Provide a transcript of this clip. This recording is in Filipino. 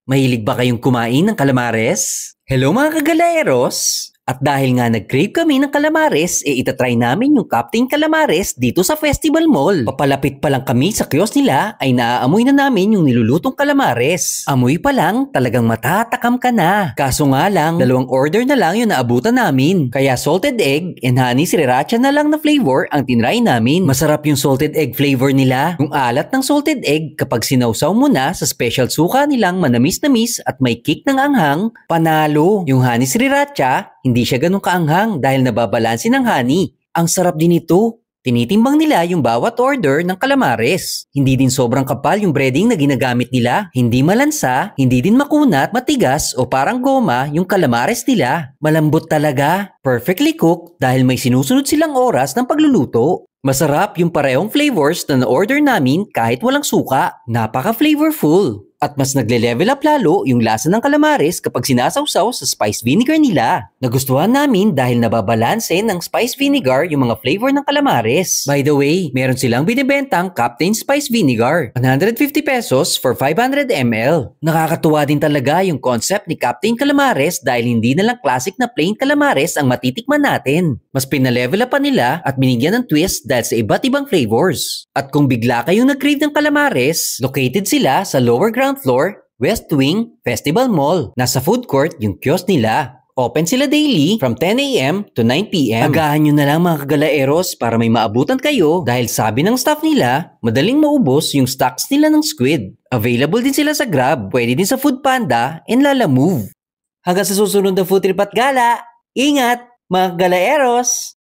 Mahilig ba kayong kumain ng calamares? Hello mga kagalaeros! At dahil nga nag-crave kami ng calamares, itatry namin yung Captain Calamares dito sa Festival Mall. Papalapit pa lang kami sa kiosk nila ay naaamoy na namin yung nilulutong calamares. Amoy pa lang, talagang matatakam ka na. Kaso nga lang, 2 order na lang yung naabutan namin. Kaya salted egg and honey sriracha na lang na flavor ang tinry namin. Masarap yung salted egg flavor nila. Yung alat ng salted egg kapag sinawsaw mo na sa special suka nilang manamis-namis at may kick ng anghang, panalo. Yung honey sriracha, hindi siya ganun kaanghang dahil nababalansin ng honey. Ang sarap din ito. Tinitimbang nila yung bawat order ng calamares. Hindi din sobrang kapal yung breading na ginagamit nila. Hindi malansa, hindi din makunat, matigas o parang goma yung calamares nila. Malambot talaga. Perfectly cooked dahil may sinusunod silang oras ng pagluluto. Masarap yung parehong flavors na na-order namin kahit walang suka. Napaka-flavorful. At mas nagle-level up lalo yung lasa ng calamares kapag sinasawsaw sa spice vinegar nila. Nagustuhan namin dahil nababalanse ng spice vinegar yung mga flavor ng calamares. By the way, meron silang binibentang Captain Spice Vinegar. 150 pesos for 500 ml. Nakakatuwa din talaga yung concept ni Captain Calamares dahil hindi na lang classic na plain calamares ang matitikman natin. Mas pinalevel up pa nila at binigyan ng twist dahil sa iba't ibang flavors. At kung bigla kayong nag-crave ng calamares, located sila sa lower ground floor, West Wing, Festival Mall. Nasa food court yung kiosk nila. Open sila daily from 10 a.m. to 9 p.m. Agahan nyo na lang mga kagalaeros para may maabutan kayo dahil sabi ng staff nila, madaling maubos yung stocks nila ng squid. Available din sila sa Grab, pwede din sa Foodpanda, and Lalamove. Hanggang sa susunod na food trip at gala, ingat mga kagalaeros!